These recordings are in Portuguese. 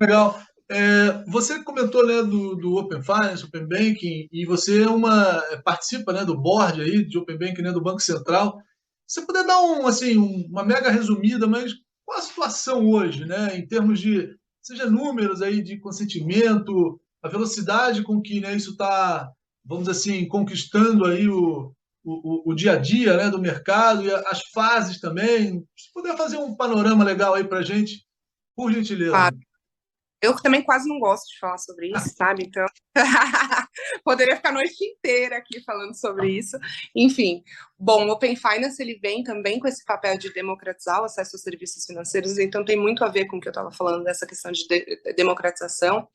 Legal. Você comentou, né, do Open Finance, Open Banking, e você participa, né, do board aí de Open Banking, né, do Banco Central. Se você puder dar uma mega resumida, mas qual a situação hoje, né, em termos de, seja números aí de consentimento, a velocidade com que, né, isso está, vamos dizer assim, conquistando aí o dia a dia, né, do mercado e as fases também. Se puder fazer um panorama legal aí para a gente, por gentileza. Eu também quase não gosto de falar sobre isso, sabe? Então, poderia ficar a noite inteira aqui falando sobre isso. Enfim, bom, o Open Finance ele vem também com esse papel de democratizar o acesso aos serviços financeiros, então tem muito a ver com o que eu estava falando dessa questão de democratização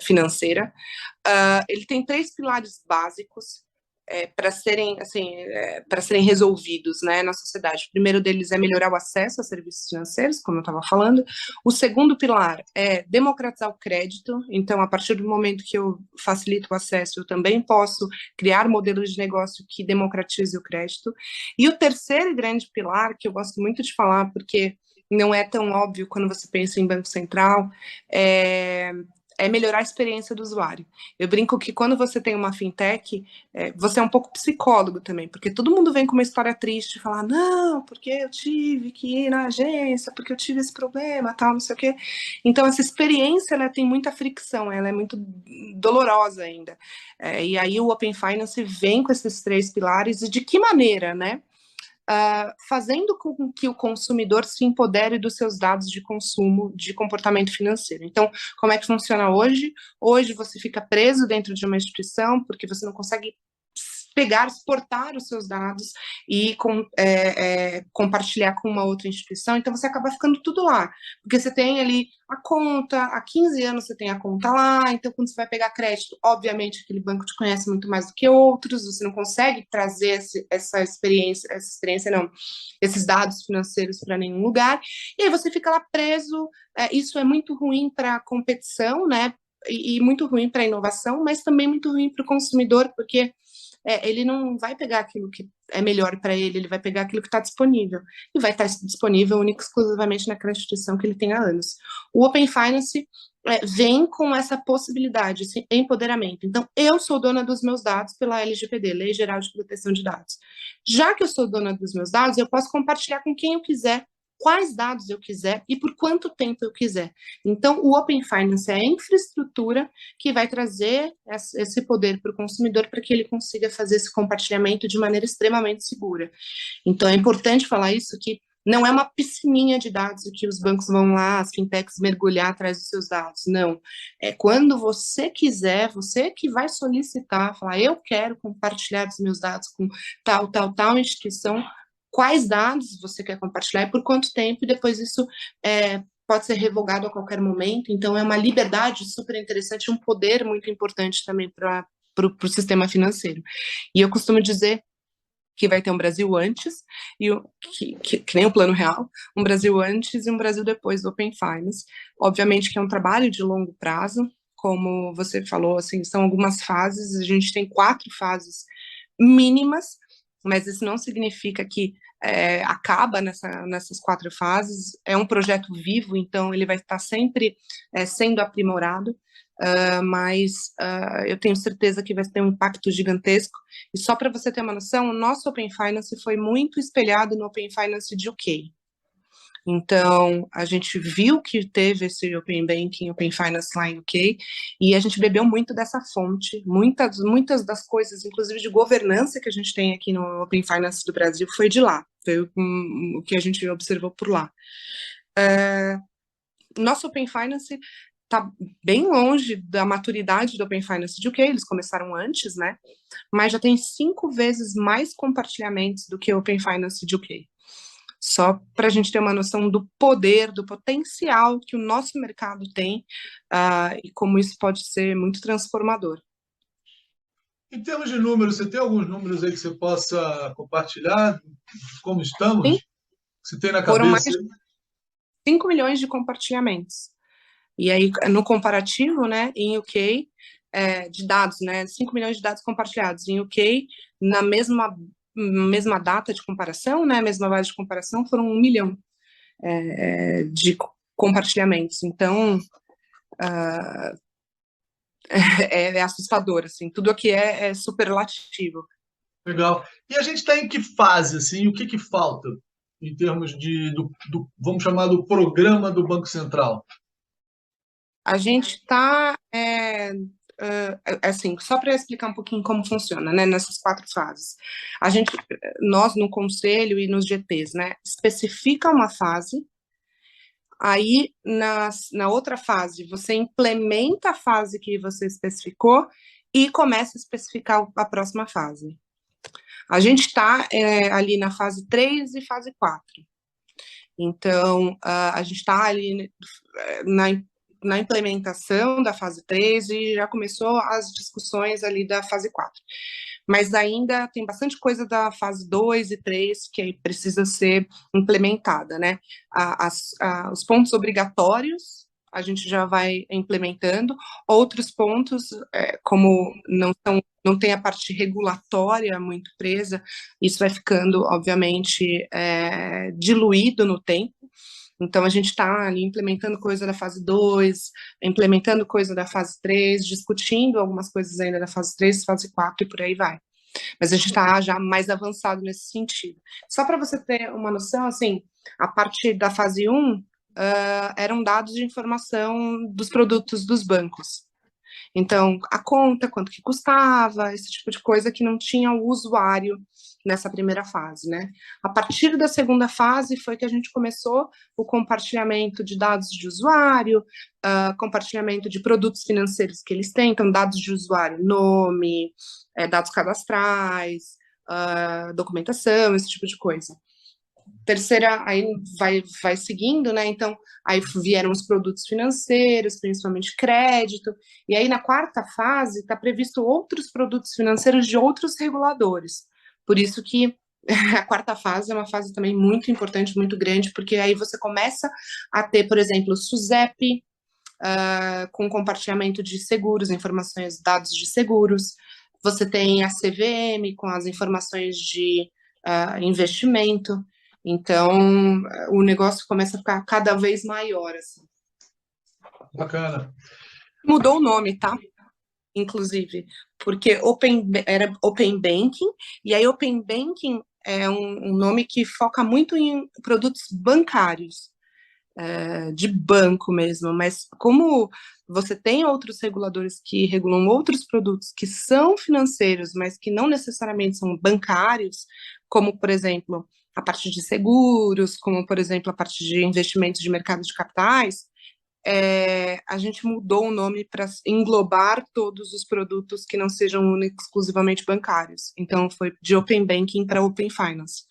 financeira. Ele tem três pilares básicos para serem assim, para serem resolvidos, né, na sociedade. O primeiro deles é melhorar o acesso a serviços financeiros, como eu estava falando. O segundo pilar é democratizar o crédito. Então, a partir do momento que eu facilito o acesso, eu também posso criar modelos de negócio que democratize o crédito. E o terceiro grande pilar, que eu gosto muito de falar, porque não é tão óbvio quando você pensa em Banco Central, é melhorar a experiência do usuário. Eu brinco que quando você tem uma fintech, você é um pouco psicólogo também, porque todo mundo vem com uma história triste, falar, não, porque eu tive que ir na agência, porque eu tive esse problema, tal, não sei o quê. Então, essa experiência, ela tem muita fricção, ela é muito dolorosa ainda. E aí o Open Finance vem com esses três pilares, e de que maneira, né? Fazendo com que o consumidor se empodere dos seus dados de consumo, de comportamento financeiro. Então, como é que funciona hoje? Hoje você fica preso dentro de uma instituição porque você não consegue pegar, exportar os seus dados e compartilhar com uma outra instituição, então você acaba ficando tudo lá, porque você tem ali a conta, há 15 anos você tem a conta lá, então quando você vai pegar crédito, obviamente aquele banco te conhece muito mais do que outros, você não consegue trazer essa experiência não, esses dados financeiros para nenhum lugar, e aí você fica lá preso, isso é muito ruim para a competição, né, e muito ruim para a inovação, mas também muito ruim para o consumidor, porque ele não vai pegar aquilo que é melhor para ele, ele vai pegar aquilo que está disponível. E vai estar disponível única e exclusivamente naquela instituição que ele tem há anos. O Open Finance vem com essa possibilidade, esse empoderamento. Então, eu sou dona dos meus dados pela LGPD, Lei Geral de Proteção de Dados. Já que eu sou dona dos meus dados, eu posso compartilhar com quem eu quiser, quais dados eu quiser e por quanto tempo eu quiser. Então, o Open Finance é a infraestrutura que vai trazer esse poder para o consumidor para que ele consiga fazer esse compartilhamento de maneira extremamente segura. Então, é importante falar isso, que não é uma piscininha de dados que os bancos vão lá, as fintechs mergulhar atrás dos seus dados. Não. É quando você quiser, você que vai solicitar, falar, eu quero compartilhar os meus dados com tal instituição, quais dados você quer compartilhar e por quanto tempo, e depois isso pode ser revogado a qualquer momento. Então, é uma liberdade super interessante, um poder muito importante também para o sistema financeiro. E eu costumo dizer que vai ter um Brasil antes, que nem o Plano Real, um Brasil antes e um Brasil depois do Open Finance. Obviamente que é um trabalho de longo prazo, como você falou, assim, são algumas fases, a gente tem 4 fases mínimas, mas isso não significa que acaba nessas 4 fases. É um projeto vivo, então ele vai estar sempre sendo aprimorado, mas eu tenho certeza que vai ter um impacto gigantesco. E só para você ter uma noção, o nosso Open Finance foi muito espelhado no Open Finance de UK. Então, a gente viu que teve esse Open Banking, Open Finance lá em UK, e a gente bebeu muito dessa fonte. Muitas das coisas, inclusive de governança que a gente tem aqui no Open Finance do Brasil, foi de lá. Foi o que a gente observou por lá. Nosso Open Finance está bem longe da maturidade do Open Finance de UK, eles começaram antes, né? Mas já tem 5 vezes mais compartilhamentos do que o Open Finance de UK. Só para a gente ter uma noção do poder, do potencial que o nosso mercado tem, e como isso pode ser muito transformador. Em termos de números, você tem alguns números aí que você possa compartilhar? Como Sim, estamos? Você tem na foram mais cabeça? de 5 milhões de compartilhamentos. E aí, no comparativo, né, em UK, de dados, né, 5 milhões de dados compartilhados. Em UK, na mesma data de comparação, né, mesma base de comparação, foram 1 milhão compartilhamentos. Então, é assustador, assim, tudo aqui é superlativo. Legal. E a gente está em que fase, assim? O que que falta em termos vamos chamar do programa do Banco Central? A gente está, assim, só para explicar um pouquinho como funciona, né, nessas 4 fases. Nós no conselho e nos GTs, né, especifica uma fase, aí na outra fase você implementa a fase que você especificou e começa a especificar a próxima fase. A gente está ali na fase 3 e fase 4. Então, a gente está ali na implementação da fase 3 e já começou as discussões ali da fase 4. Mas ainda tem bastante coisa da fase 2 e 3 que precisa ser implementada, né? Os pontos obrigatórios a gente já vai implementando, outros pontos, como não tem a parte regulatória muito presa, isso vai ficando, obviamente, diluído no tempo. Então, a gente está ali implementando coisa da fase 2, implementando coisa da fase 3, discutindo algumas coisas ainda da fase 3, fase 4 e por aí vai. Mas a gente está já mais avançado nesse sentido. Só para você ter uma noção, assim, a partir da fase 1, eram dados de informação dos produtos dos bancos. Então, a conta, quanto que custava, esse tipo de coisa que não tinha o usuário nessa primeira fase, né? A partir da segunda fase foi que a gente começou o compartilhamento de dados de usuário, compartilhamento de produtos financeiros que eles têm, então dados de usuário, nome, dados cadastrais, documentação, esse tipo de coisa. Terceira, aí vai seguindo, né? Então, aí vieram os produtos financeiros, principalmente crédito, e aí na quarta fase está previsto outros produtos financeiros de outros reguladores. Por isso que a quarta fase é uma fase também muito importante, muito grande, porque aí você começa a ter, por exemplo, o SUSEP, com compartilhamento de seguros, informações, dados de seguros, você tem a CVM com as informações de investimento. Então, o negócio começa a ficar cada vez maior, assim. Bacana. Mudou o nome, tá? Inclusive, porque era Open Banking, e aí Open Banking é um nome que foca muito em produtos bancários, de banco mesmo, mas como você tem outros reguladores que regulam outros produtos que são financeiros, mas que não necessariamente são bancários, como, por exemplo, a parte de seguros, como, por exemplo, a parte de investimentos de mercado de capitais, a gente mudou o nome para englobar todos os produtos que não sejam exclusivamente bancários. Então, foi de Open Banking para Open Finance.